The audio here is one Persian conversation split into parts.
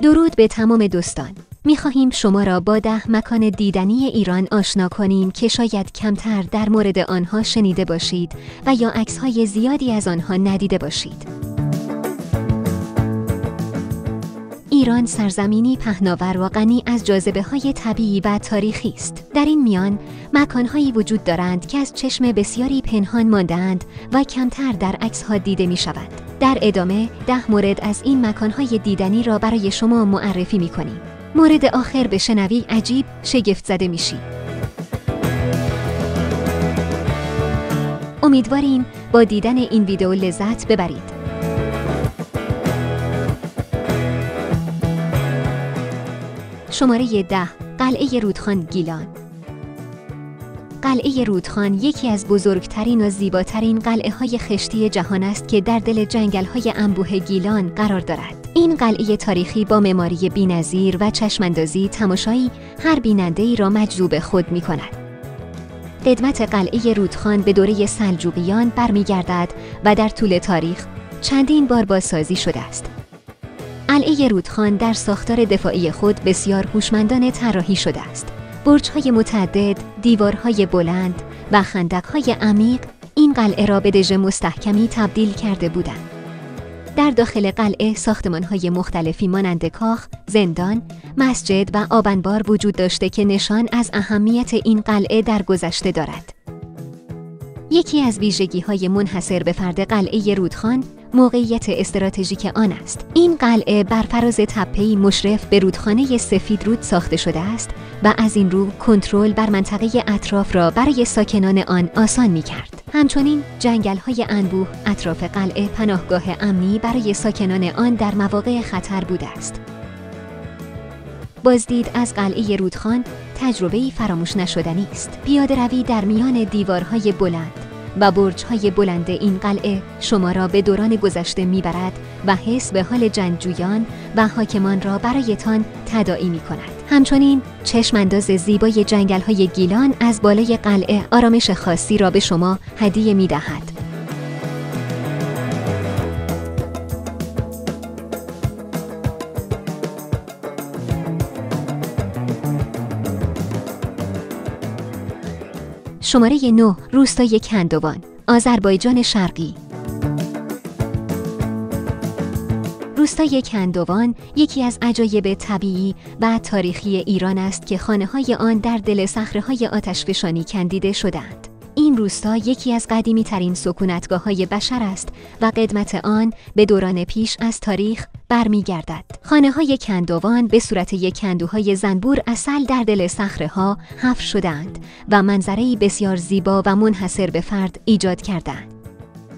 درود به تمام دوستان. می‌خواهیم شما را با 10 مکان دیدنی ایران آشنا کنیم که شاید کمتر در مورد آنها شنیده باشید و یا عکس‌های زیادی از آنها ندیده باشید. ایران سرزمینی پهناور و غنی از جاذبه‌های طبیعی و تاریخی است. در این میان مکان‌هایی وجود دارند که از چشم بسیاری پنهان مانده‌اند و کمتر در عکس‌ها دیده می‌شوند. در ادامه 10 مورد از این مکان‌های دیدنی را برای شما معرفی می‌کنیم. مورد آخر بشنوی عجیب شگفت زده میشی. امیدواریم با دیدن این ویدیو لذت ببرید. شماره 10. قلعه رودخان گیلان. قلعه رودخان یکی از بزرگترین و زیباترین قلعه‌های خشتی جهان است که در دل جنگل‌های انبوه گیلان قرار دارد. این قلعه تاریخی با معماری بی‌نظیر و چشم‌اندازی تماشایی هر بیننده‌ای را مجذوب خود می‌کند. قدمت قلعه رودخان به دوره سلجوقیان برمیگردد و در طول تاریخ چندین بار بازسازی شده است. قلعه رودخان در ساختار دفاعی خود بسیار هوشمندانه طراحی شده است. برج‌های متعدد، دیوارهای بلند و خندق‌های عمیق این قلعه را به دژ مستحکمی تبدیل کرده بودند. در داخل قلعه ساختمان‌های مختلفی مانند کاخ، زندان، مسجد و آب‌انبار وجود داشته که نشان از اهمیت این قلعه در گذشته دارد. یکی از ویژگی‌های منحصر به فرد قلعه رودخان موقعیت استراتژیک آن است. این قلعه بر فراز تپه‌ای مشرف به رودخانه سفید رود ساخته شده است و از این رو کنترل بر منطقه اطراف را برای ساکنان آن آسان می‌کرد. همچنین جنگل‌های انبوه اطراف قلعه پناهگاه امنی برای ساکنان آن در مواقع خطر بوده است. بازدید از قلعه رودخان تجربه‌ای فراموش نشدنی است. پیاده‌روی در میان دیوارهای بلند و برج‌های بلند این قلعه شما را به دوران گذشته می‌برد و حس به حال جنگجویان و حاکمان را برایتان تداعی می‌کند. همچنین چشم‌انداز زیبای جنگل‌های گیلان از بالای قلعه آرامش خاصی را به شما هدیه می‌دهد. شماره 9. روستای کندوان، آذربایجان شرقی. روستای کندوان یکی از عجایب طبیعی و تاریخی ایران است که خانه‌های آن در دل صخره‌های آتشفشانی کندیده شده‌اند. این روستا یکی از قدیمی‌ترین سکونتگاه‌های بشر است و قدمت آن به دوران پیش از تاریخ برمیگردد. خانه‌های کندوان به صورت یک کندوهای زنبور اصل در دل صخره‌ها حفر شده‌اند و منظره‌ای بسیار زیبا و منحصر به فرد ایجاد کردند.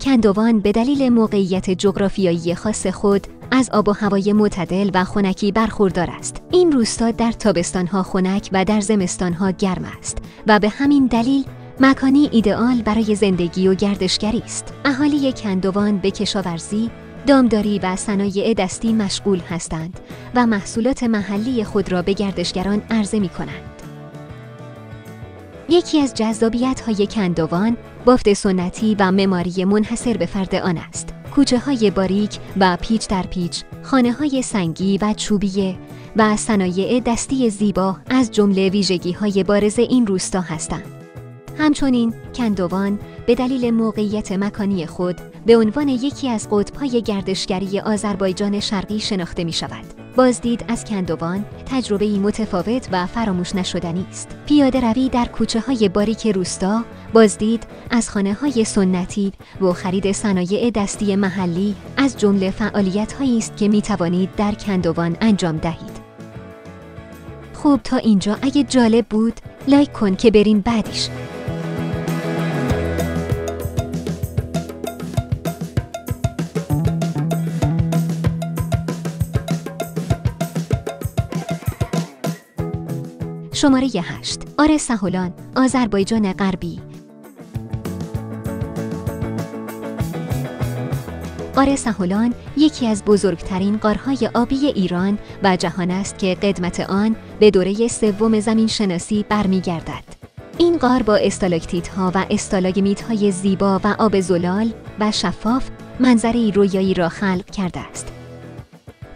کندوان به دلیل موقعیت جغرافیایی خاص خود از آب و هوای معتدل و خنکی برخوردار است. این روستا در تابستان‌ها خنک و در زمستان‌ها گرم است و به همین دلیل مکانی ایدئال برای زندگی و گردشگری است. اهالی کندوان به کشاورزی، دامداری و صنایع دستی مشغول هستند و محصولات محلی خود را به گردشگران عرضه می‌کنند. یکی از جذابیت‌های کندوان بافت سنتی و معماری منحصر به فرد آن است. کوچه‌های باریک و پیچ در پیچ، خانه‌های سنگی و چوبیه و صنایع دستی زیبا از جمله ویژگی‌های بارز این روستا هستند. همچنین کندوان به دلیل موقعیت مکانی خود به عنوان یکی از قطب‌های گردشگری آذربایجان شرقی شناخته می‌شود. بازدید از کندوان تجربه‌ای متفاوت و فراموش نشدنی است. پیاده‌روی در کوچه‌های باریک روستا، بازدید از خانه‌های سنتی و خرید صنایع دستی محلی از جمله فعالیت‌هایی است که می‌توانید در کندوان انجام دهید. خب تا اینجا اگه جالب بود لایک کن که بریم بعدیش. شماره 8. آرسهولان، آذربایجان غربی. آرسهولان یکی از بزرگترین غارهای آبی ایران و جهان است که قدمت آن به دوره سوم زمینشناسی برمیگردد. این غار با استالاکتیت‌ها و استالاگمیت‌های زیبا و آب زلال و شفاف منظره‌ای رویایی را خلق کرده است.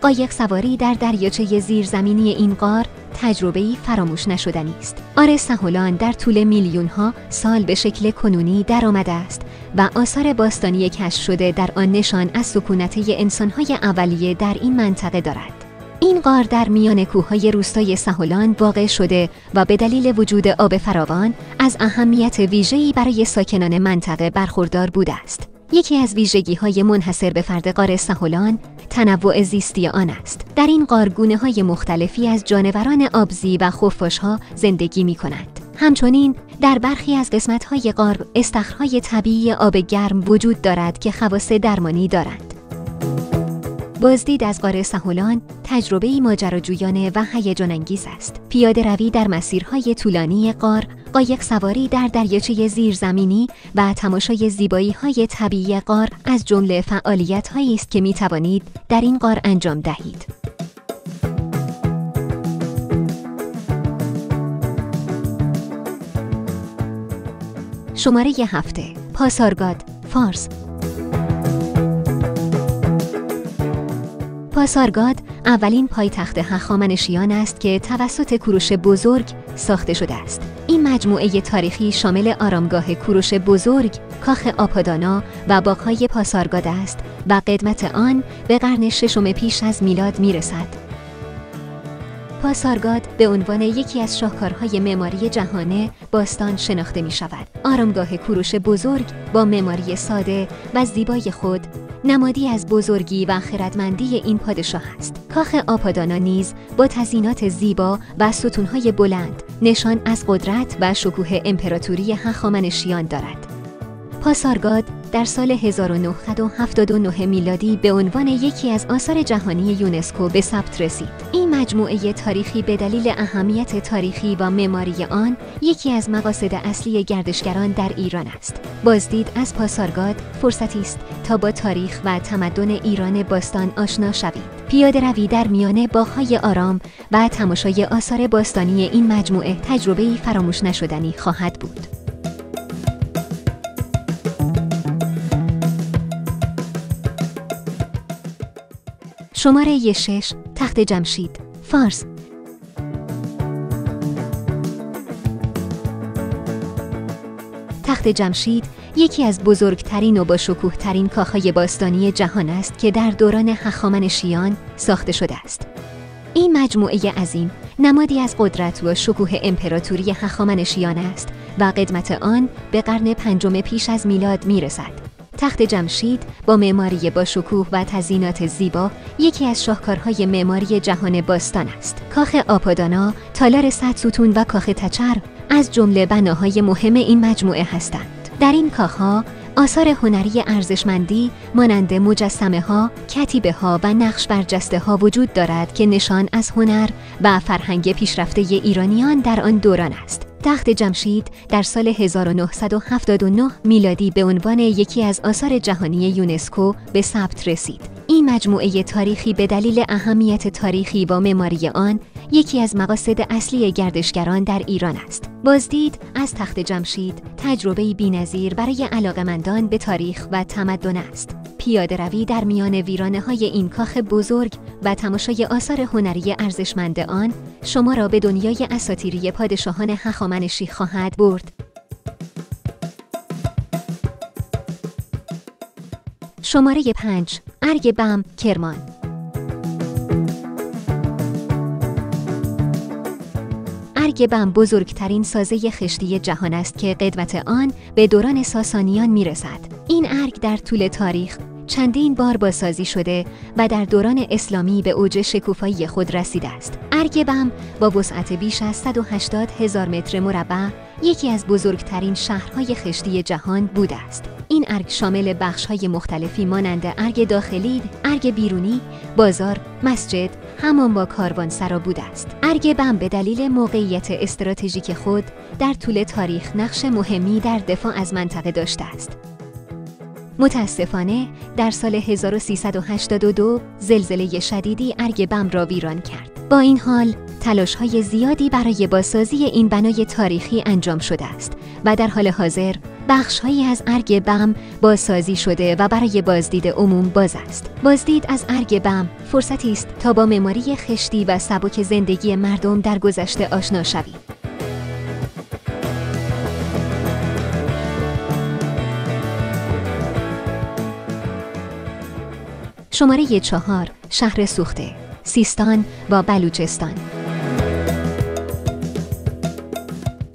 قایق سواری در دریاچه زیرزمینی این غار تجربه‌ای فراموش نشدنی است. غار سهولان در طول میلیون‌ها سال به شکل کنونی درآمده است و آثار باستانی کشف شده در آن نشان از سکونت انسان‌های اولیه در این منطقه دارد. این غار در میان کوههای روستای سهولان واقع شده و به دلیل وجود آب فراوان از اهمیت ویژه‌ای برای ساکنان منطقه برخوردار بوده است. یکی از ویژگی‌های منحصر به فرد غار سهولان تنوع زیستی آن است. در این غار گونه‌های مختلفی از جانوران آبزی و خفاش‌ها زندگی می‌کنند. همچنین در برخی از قسمت‌های غار استخرهای طبیعی آب گرم وجود دارد که خواص درمانی دارند. بازدید از غار سهولان تجربه‌ای ماجراجویانه و هیجان انگیز است. پیاده روی در مسیرهای طولانی غار، قایق سواری در دریاچه زیرزمینی و تماشای زیبایی‌های طبیعی غار از جمله فعالیت‌هایی است که می‌توانید در این غار انجام دهید. شماره 7. پاسارگاد، فارس. پاسارگاد اولین پایتخت هخامنشیان است که توسط کوروش بزرگ ساخته شده است. این مجموعه تاریخی شامل آرامگاه کوروش بزرگ، کاخ آپادانا و باغ‌های پاسارگاد است و قدمت آن به قرن ششم پیش از میلاد میرسد. پاسارگاد به عنوان یکی از شاهکارهای معماری جهان باستان شناخته می شود. آرامگاه کوروش بزرگ با معماری ساده و زیبای خود نمادی از بزرگی و خردمندی این پادشاه است. کاخ آپادانا نیز با تزیینات زیبا و ستونهای بلند نشان از قدرت و شکوه امپراتوری هخامنشیان دارد. پاسارگاد در سال 1979 میلادی به عنوان یکی از آثار جهانی یونسکو به ثبت رسید. این مجموعه تاریخی به دلیل اهمیت تاریخی و معماری آن یکی از مقاصد اصلی گردشگران در ایران است. بازدید از پاسارگاد فرصتی است تا با تاریخ و تمدن ایران باستان آشنا شوید. پیاده روی در میان باغ‌های آرام و تماشای آثار باستانی این مجموعه تجربه‌ای فراموش نشدنی خواهد بود. شماره 6. تخت جمشید، فارس. تخت جمشید یکی از بزرگترین و با شکوه‌ترین کاخهای باستانی جهان است که در دوران هخامنشیان ساخته شده است. این مجموعه عظیم نمادی از قدرت و شکوه امپراتوری هخامنشیان است و قدمت آن به قرن پنجم پیش از میلاد میرسد. تخت جمشید با معماری با شکوه و تزیینات زیبا یکی از شاهکارهای معماری جهان باستان است. کاخ آپادانا، تالار 100 ستون و کاخ تچر از جمله بناهای مهم این مجموعه هستند. در این کاخ‌ها آثار هنری ارزشمندی مانند مجسمه‌ها، کتیبه‌ها و نقش برجسته‌ها وجود دارد که نشان از هنر و فرهنگ پیشرفته ایرانیان در آن دوران است. تخت جمشید در سال 1979 میلادی به عنوان یکی از آثار جهانی یونسکو به ثبت رسید. این مجموعه تاریخی به دلیل اهمیت تاریخی و معماری آن یکی از مقاصد اصلی گردشگران در ایران است. بازدید از تخت جمشید تجربه‌ای بی‌نظیر برای علاقه‌مندان به تاریخ و تمدن است. پیاده روی در میان ویرانه‌های این کاخ بزرگ و تماشای آثار هنری ارزشمند آن شما را به دنیای اساطیری پادشاهان هخامنشی خواهد برد. شماره 5. ارگ بم، کرمان. ارگ بم بزرگترین سازه خشتی جهان است که قدمت آن به دوران ساسانیان میرسد. این ارگ در طول تاریخ چندین بار بازسازی شده و در دوران اسلامی به اوج شکوفایی خود رسیده است. ارگ بم با وسعت بیش از 180,000 متر مربع یکی از بزرگترین شهرهای خشتی جهان بوده است. این ارگ شامل بخش‌های مختلفی مانند ارگ داخلی، ارگ بیرونی، بازار، مسجد، حمام با کاروانسرا بوده است. ارگ بم به دلیل موقعیت استراتژیک خود در طول تاریخ نقش مهمی در دفاع از منطقه داشته است. متاسفانه در سال 1382 زلزله شدیدی ارگ بم را ویران کرد. با این حال تلاش‌های زیادی برای بازسازی این بنای تاریخی انجام شده است و در حال حاضر بخش‌هایی از ارگ بم بازسازی شده و برای بازدید عموم باز است. بازدید از ارگ بم فرصتی است تا با معماری خشتی و سبک زندگی مردم در گذشته آشنا شوید. شماره 4: شهر سوخته، سیستان و بلوچستان.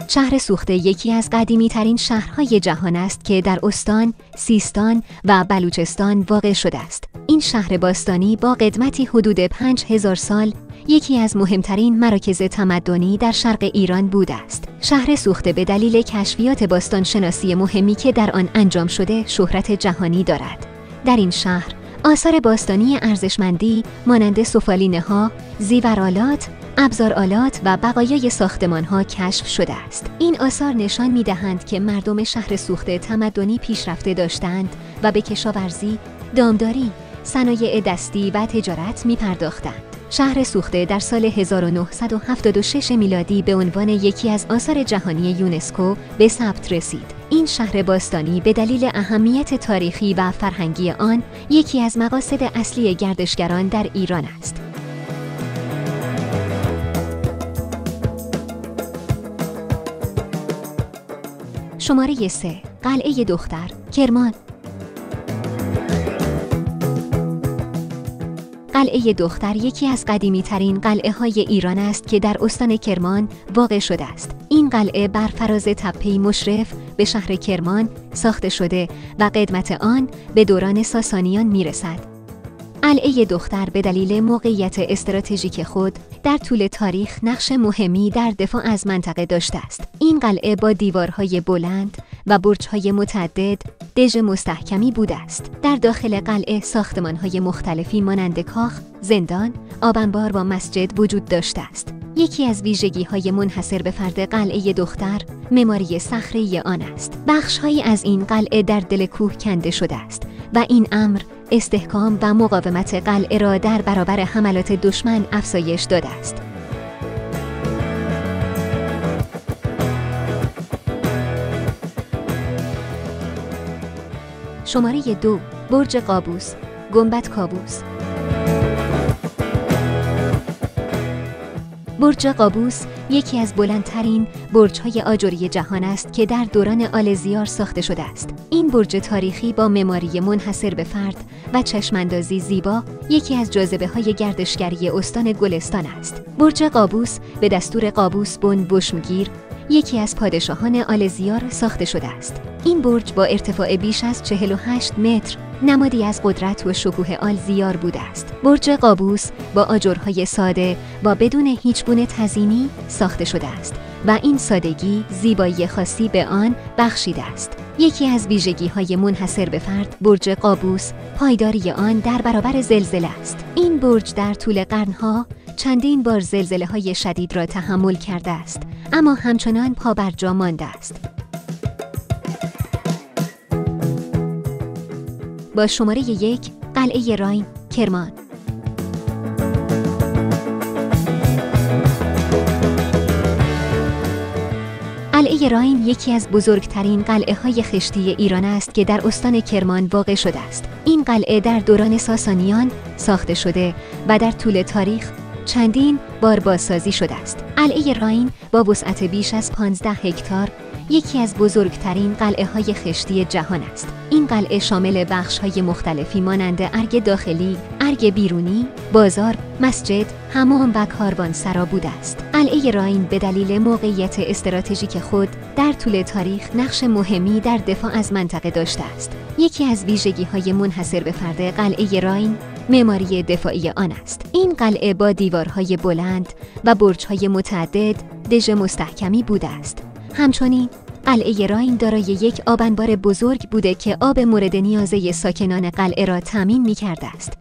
شهر سوخته یکی از قدیمی‌ترین شهرهای جهان است که در استان، سیستان و بلوچستان واقع شده است. این شهر باستانی با قدمتی حدود 5000 سال یکی از مهمترین مراکز تمدنی در شرق ایران بوده است. شهر سوخته به دلیل کشفیات باستانشناسی مهمی که در آن انجام شده شهرت جهانی دارد. در این شهر آثار باستانی ارزشمندی مانند سفالینه‌ها، زیورآلات، ابزارآلات و بقایای ساختمان‌ها کشف شده است. این آثار نشان می‌دهند که مردم شهر سوخته تمدنی پیشرفته داشتند و به کشاورزی، دامداری، صنایع دستی و تجارت می‌پرداختند. شهر سوخته در سال 1976 میلادی به عنوان یکی از آثار جهانی یونسکو به ثبت رسید. این شهر باستانی به دلیل اهمیت تاریخی و فرهنگی آن یکی از مقاصد اصلی گردشگران در ایران است. شماره 3: قلعه دختر، کرمان. قلعه دختر یکی از قدیمی‌ترین قلعه‌های ایران است که در استان کرمان واقع شده است. این قلعه بر فراز تپه‌ای مشرف به شهر کرمان ساخته شده و قدمت آن به دوران ساسانیان می‌رسد. قلعه دختر به دلیل موقعیت استراتژیک خود در طول تاریخ نقش مهمی در دفاع از منطقه داشته است. این قلعه با دیوارهای بلند و برج‌های متعدد دژ مستحکمی بوده است. در داخل قلعه ساختمان‌های مختلفی مانند کاخ، زندان، آب‌انبار و مسجد وجود داشته است. یکی از ویژگی‌های منحصر به فرد قلعه دختر معماری صخره‌ای آن است. بخش‌هایی از این قلعه در دل کوه کنده شده است و این امر استحکام و مقاومت قلعه را در برابر حملات دشمن افزایش داده است. شماره 2: برج قابوس، گنبد کاووس. برج قابوس یکی از بلندترین برج‌های آجری جهان است که در دوران آلزیار ساخته شده است. این برج تاریخی با معماری منحصر به فرد و چشم‌اندازی زیبا یکی از جاذبه‌های گردشگری استان گلستان است. برج قابوس به دستور قابوس بن وشمگیر یکی از پادشاهان آلزیار ساخته شده است. این برج با ارتفاع بیش از 48 متر نمادی از قدرت و شکوه آلزیار بوده است. برج قابوس با آجرهای ساده و بدون هیچ گونه تزیینی ساخته شده است و این سادگی زیبایی خاصی به آن بخشیده است. یکی از ویژگی‌های منحصر به فرد برج قابوس پایداری آن در برابر زلزله است. این برج در طول قرن‌ها چندین بار زلزله‌های شدید را تحمل کرده است، اما همچنان پابرجا مانده است. با شماره 1: قلعه راین، کرمان. قلعه راین یکی از بزرگترین قلعه‌های خشتی ایران است که در استان کرمان واقع شده است. این قلعه در دوران ساسانیان ساخته شده و در طول تاریخ چندین بار بازسازی شده است. قلعه راین با وسعت بیش از 15 هکتار یکی از بزرگترین قلعه‌های خشتی جهان است. این قلعه شامل بخش‌های مختلفی مانند ارگ داخلی، ارگ بیرونی، بازار، مسجد، حمام و کاروانسرا بوده است. قلعه راین به دلیل موقعیت استراتژیک خود در طول تاریخ نقش مهمی در دفاع از منطقه داشته است. یکی از ویژگی‌های منحصر به فرد قلعه راین معماری دفاعی آن است. این قلعه با دیوارهای بلند و برج‌های متعدد دژ مستحکمی بوده است. همچنین قلعه راین دارای یک آب‌انبار بزرگ بوده که آب مورد نیازه ساکنان قلعه را تامین می‌کرده است.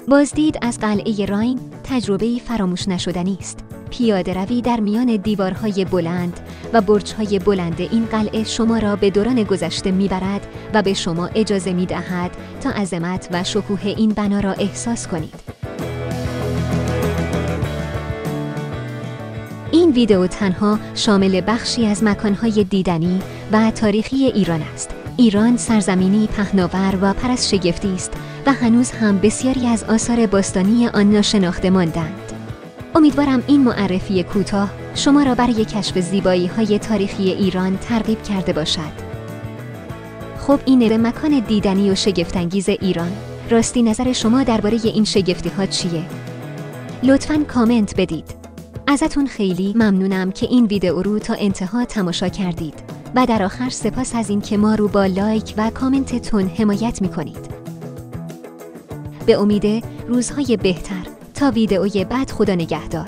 بازدید از قلعه راین تجربه‌ای فراموش نشدنی است. پیاده‌روی در میان دیوارهای بلند و برج‌های بلند این قلعه شما را به دوران گذشته می‌برد و به شما اجازه می‌دهد تا عظمت و شکوه این بنا را احساس کنید. این این ویدئو تنها شامل بخشی از مکانهای دیدنی و تاریخی ایران است. ایران سرزمینی پهناور و پر از شگفتی است و هنوز هم بسیاری از آثار باستانی آن ناشناخته ماندند. امیدوارم این معرفی کوتاه شما را برای کشف زیبایی‌های تاریخی ایران ترغیب کرده باشد. خب این مکان دیدنی و شگفت‌انگیز ایران. راستی نظر شما درباره این شگفتی‌ها چیه؟ لطفاً کامنت بدید. ازتون خیلی ممنونم که این ویدئو رو تا انتها تماشا کردید و در آخر سپاس از این که ما رو با لایک و کامنتتون حمایت می‌کنید. به امید روزهای بهتر. تا ویدئوی بعد خدا نگهدار.